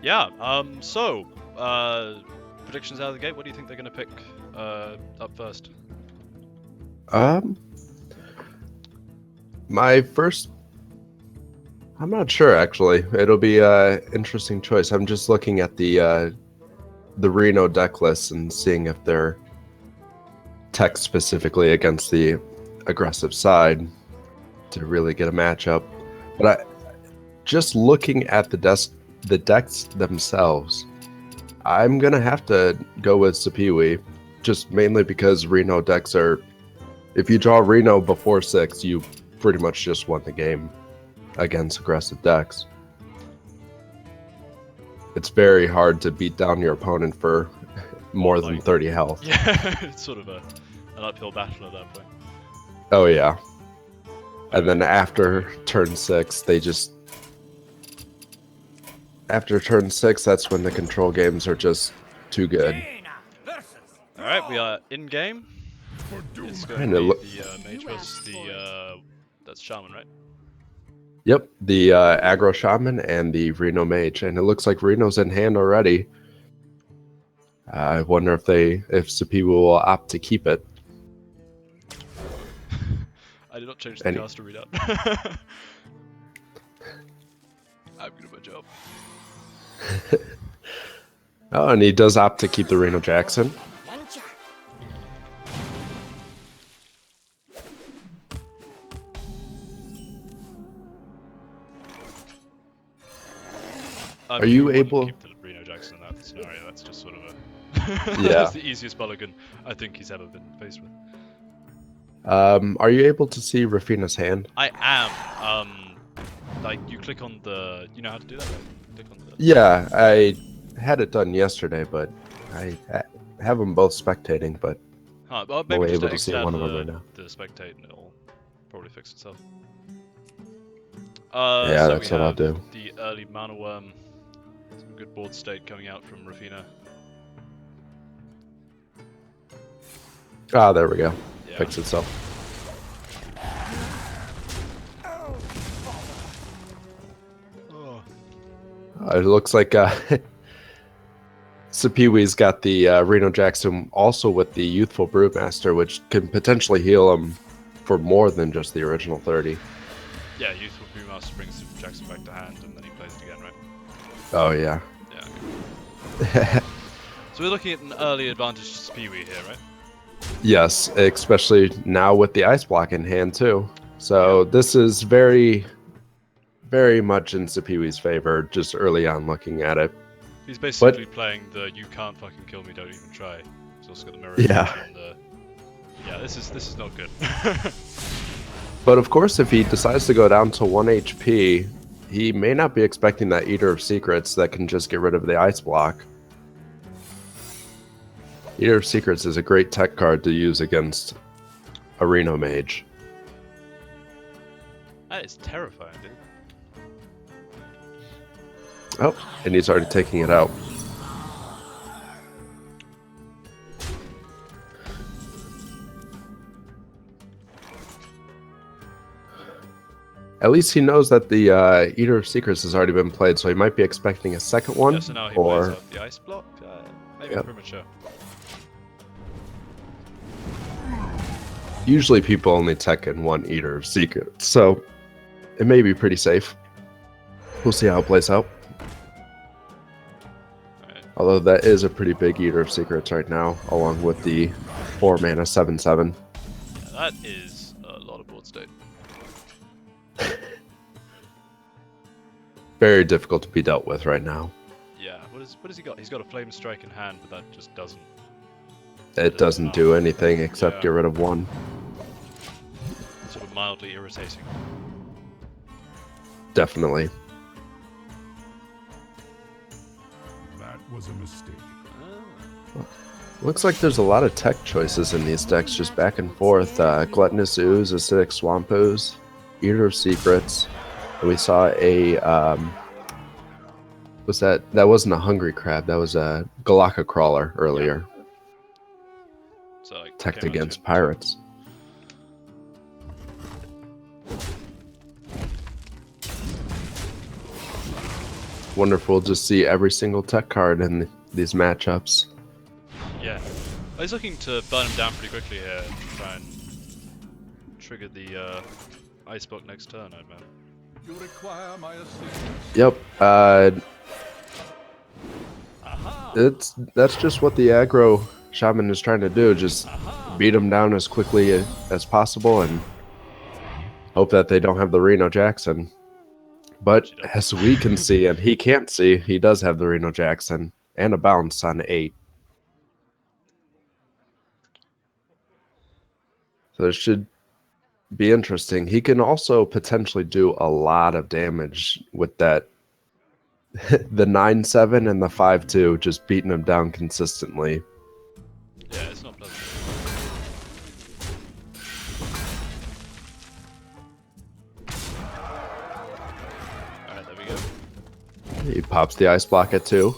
Yeah. Predictions out of the gate. What do you think they're going to pick up first? Um, my first. I'm not sure actually. It'll be a interesting choice. I'm just looking at the Reno deck list and seeing if they're tech specifically against the aggressive side to really get a matchup. But just looking at the decks themselves, I'm gonna have to go with Sapiwi, just mainly because Reno decks are. If you draw Reno before 6, you pretty much just won the game against aggressive decks. It's very hard to beat down your opponent for more than 30 health. Yeah, it's sort of an uphill battle at that point. Oh yeah. And then after turn 6, after turn 6, that's when the control games are just too good. Alright, we are in game. It's going to be the mage versus the that's shaman, right? Yep, the aggro shaman and the Reno mage, and it looks like Reno's in hand already. I wonder if Sapiwi will opt to keep it. I did not change the caster readout. I'm good at my job. Oh, and he does opt to keep the Reno Jackson. Are you able to keep the Reno Jackson in that scenario? That's just sort of a yeah. That's the easiest mulligan I think he's ever been faced with. Are you able to see Rafina's hand? I am. Like you click on the. You know how to do that, right? Click on the. Yeah, I had it done yesterday, but I have them both spectating, but well, maybe just able to see one of them right now. The spectate and it'll probably fix itself. Yeah, so that's what I'll do. The early mana worm. Some good board state coming out from Rafina. Ah, there we go. Yeah. Fix itself. It looks like Sapiwi's got the Reno Jackson also with the Youthful Brewmaster, which can potentially heal him for more than just the original 30. Yeah, Youthful Brewmaster brings Jackson back to hand and then he plays it again, right? Oh, yeah. Yeah. So we're looking at an early advantage to Sapiwi here, right? Yes, especially now with the Ice Block in hand, too. So this is very, very much in Sapiwi's favor, just early on looking at it. He's basically playing the "you can't fucking kill me, don't even try." He's also got the mirror. Yeah. Yeah, this is not good. But of course, if he decides to go down to 1 HP, he may not be expecting that Eater of Secrets that can just get rid of the Ice Block. Eater of Secrets is a great tech card to use against a Reno Mage. That is terrifying, dude. Oh, and he's already taking it out. At least he knows that the Eater of Secrets has already been played, so he might be expecting a second one. Yeah, so now he plays out the Ice Block. Maybe premature. Usually people only tech in one Eater of Secrets, so it may be pretty safe. We'll see how it plays out. Although that is a pretty big Eater of Secrets right now, along with the 4 mana 7/7. Yeah, that is a lot of board state. Very difficult to be dealt with right now. Yeah, what has he got? He's got a Flame Strike in hand, but that just doesn't. It doesn't do anything except get rid of one. Sort of mildly irritating. Definitely. Was a mistake. Looks like there's a lot of tech choices in these decks, just back and forth. Gluttonous Ooze, Acidic Swamp Ooze, Eater of Secrets. We saw a that wasn't a Hungry Crab, that was a Galaka Crawler earlier. Yeah. So like teched against pirates. Wonder if we'll just see every single tech card in these matchups. Yeah. He's looking to burn him down pretty quickly here. Try and trigger the ice block next turn, I imagine. You require my assistance. Yep. That's just what the aggro shaman is trying to do. Just beat him down as quickly as possible and hope that they don't have the Reno Jackson. But as we can see, and he can't see, he does have the Reno Jackson and a bounce on 8. So it should be interesting. He can also potentially do a lot of damage with that. The 9-7 and the 5-2, just beating him down consistently. Yeah, it's not pleasant. Alright, there we go. He pops the ice block at 2.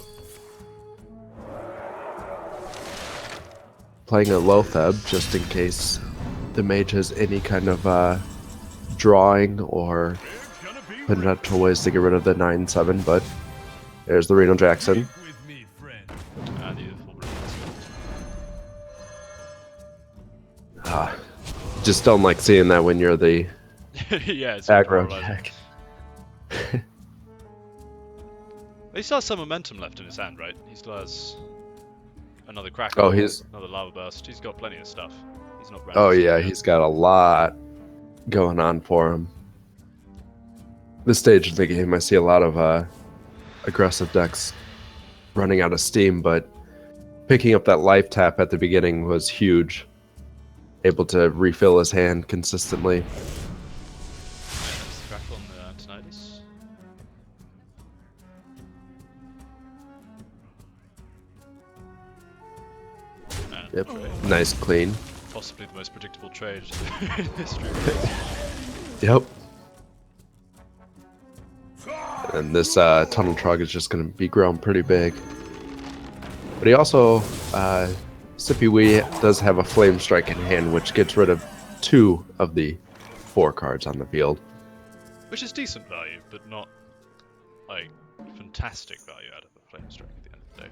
Playing a Lotheb just in case the mage has any kind of drawing or potential ways to get rid of the 9-7, but there's the Reno Jackson. Just don't like seeing that when you're the yeah, it's aggro deck. He still has some momentum left in his hand, right? He still has another crack. Oh, another lava burst. He's got plenty of stuff. He's not. Oh yeah, he's got a lot going on for him. This stage of the game, I see a lot of aggressive decks running out of steam, but picking up that life tap at the beginning was huge. Able to refill his hand consistently. Crack on the Tinnitus. Yep, nice clean. Possibly the most predictable trade in history. Yep. And this tunnel trog is just going to be grown pretty big. But he also, Sippy Wee does have a Flame Strike in hand, which gets rid of 2 of the 4 cards on the field. Which is decent value, but not, like, fantastic value out of a Flame Strike at the end of the day.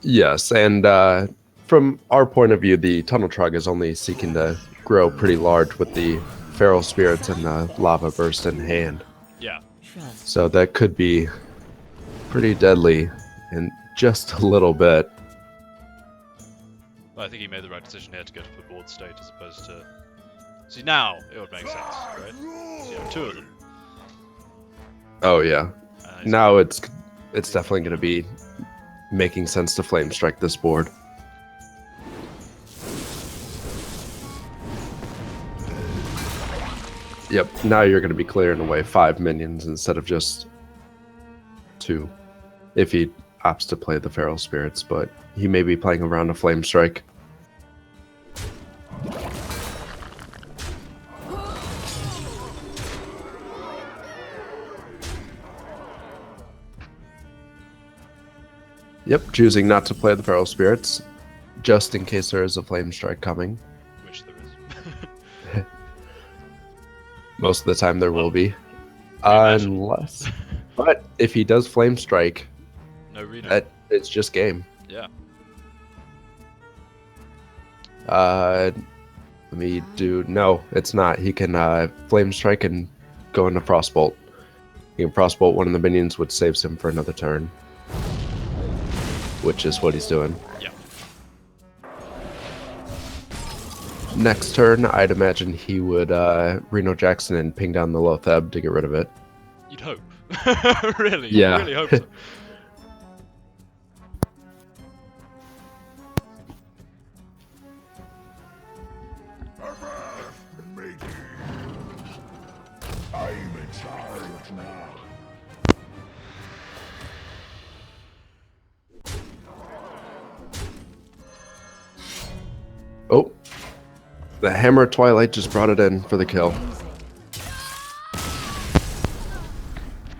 Yes, and from our point of view, the Tunnel Trog is only seeking to grow pretty large with the Feral Spirits and the Lava Burst in hand. Yeah. So that could be pretty deadly in just a little bit. Well, I think he made the right decision here to go for board state as opposed to... See, now it would make sense, right? So you have 2 of them. Oh yeah. Now it's definitely going to be making sense to Flame Strike this board. Yep, now you're going to be clearing away 5 minions instead of just 2. If he opts to play the Feral Spirits, but he may be playing around a Flame Strike. Yep, choosing not to play the Feral Spirits, just in case there is a Flame Strike coming. Which there is. Most of the time there will be. Unless... But if he does Flame Strike, no Reno. It's just game. Yeah. Let me do... No, it's not. He can Flame Strike and go into Frostbolt. He can Frostbolt one of the minions, which saves him for another turn. Which is what he's doing. Yeah. Next turn, I'd imagine he would Reno Jackson and ping down the Lotheb to get rid of it. You'd hope. Really? Yeah. You really hope so. I'm in charge now. Oh. The Hammer Twilight just brought it in for the kill.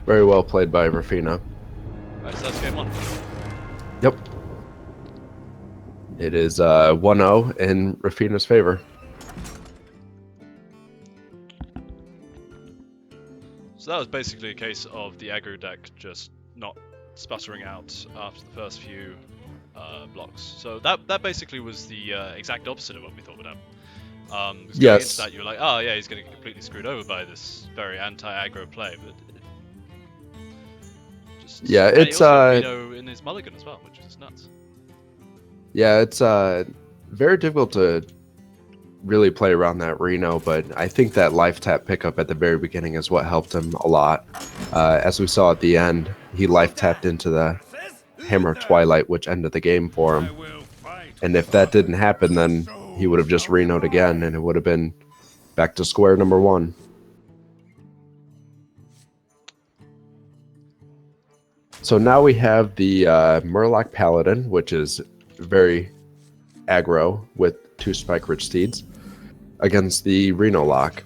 Very well played by Rafina. Alright, so that's game 1. Yep. It is 1-0 in Rafina's favor. So that was basically a case of the aggro deck just not sputtering out after the first few blocks. So that basically was the exact opposite of what we thought would happen. Because going into Yes. that, you were like, oh yeah, he's going to get completely screwed over by this very anti-aggro play, but just Yeah, and it's he also Reno in his mulligan as well, which is nuts. yeah, it's very difficult to really play around that Reno, but I think that life tap pickup at the very beginning is what helped him a lot. As we saw at the end, he life tapped into the Hammer of Twilight, which ended the game for him. And if that didn't happen, then he would have just Reno'd again, and it would have been back to square number one. So now we have the Murloc Paladin, which is very aggro with 2 Spike Rich Steeds, against the Reno Lock.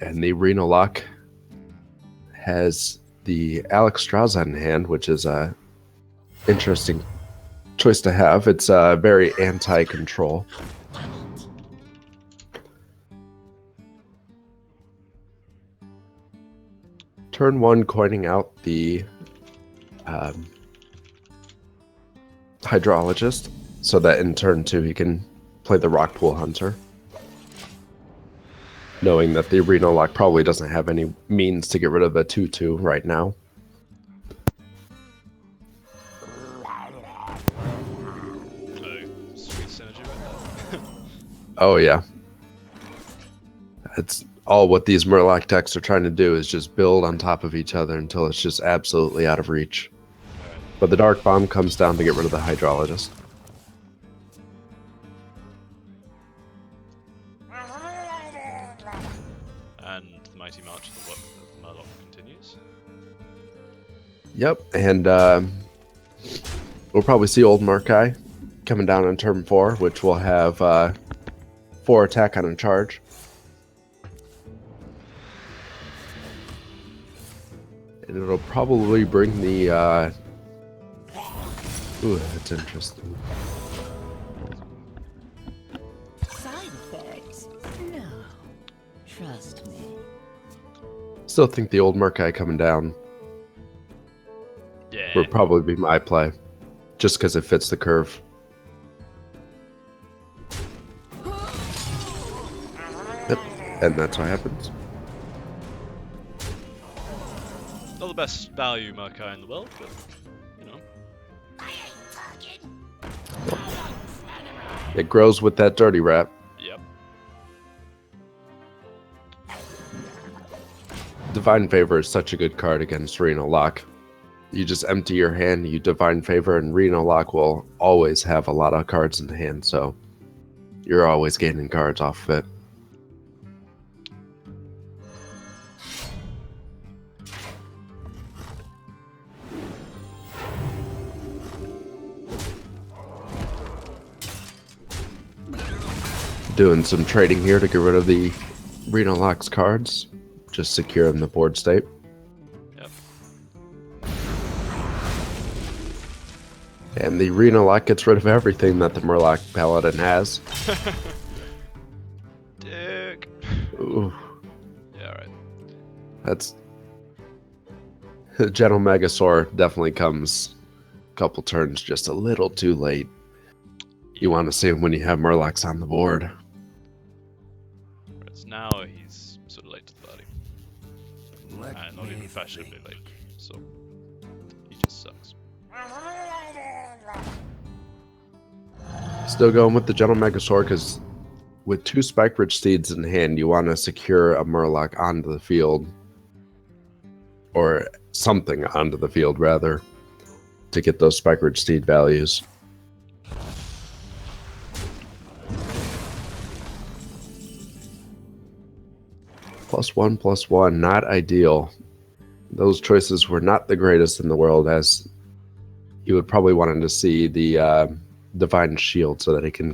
And the Reno Lock has the Alex Straza in hand, which is a interesting choice to have. It's very anti-control. Turn 1, coining out the Hydrologist, so that in turn 2 he can play the Rockpool Hunter, knowing that the Reno Lock probably doesn't have any means to get rid of a 2/2 right now. Sweet synergy right there. Oh yeah. It's all what these Murloc decks are trying to do is just build on top of each other until it's just absolutely out of reach. But the Dark Bomb comes down to get rid of the Hydrologist. And the mighty march of the Murloc continues. Yep, and we'll probably see Old Murkai coming down on turn 4, which will have 4 attack on a charge. And it'll probably bring the... Ooh, that's interesting. Side effects? No. Trust me. Still think the Old Murkai coming down Yeah. would probably be my play, just because it fits the curve. Yep, and that's what happens. Not the best value Murkai in the world, but you know. It grows with that dirty rap. Yep. Divine Favor is such a good card against Reno Lock. You just empty your hand, you Divine Favor, and Reno Lock will always have a lot of cards in the hand, so you're always gaining cards off of it. Doing some trading here to get rid of the Reno Lock's cards. Just secure in the board state. Yep. And the Reno Lock gets rid of everything that the Murloc Paladin has. Dick. Ooh, Yeah, right. that's... Gentle Megasaur definitely comes a couple turns just a little too late. You want to see him when you have Murlocs on the board. Whereas now he's sort of late to the party. And not even fashionably late. So he just sucks. Still going with the Gentle Megasaur because with 2 Spike Rich Steeds in hand, you want to secure a Murloc onto the field. Or something onto the field, rather, to get those Spike Rich Steed values. +1/+1, not ideal. Those choices were not the greatest in the world, as you would probably want to see the Divine Shield so that he can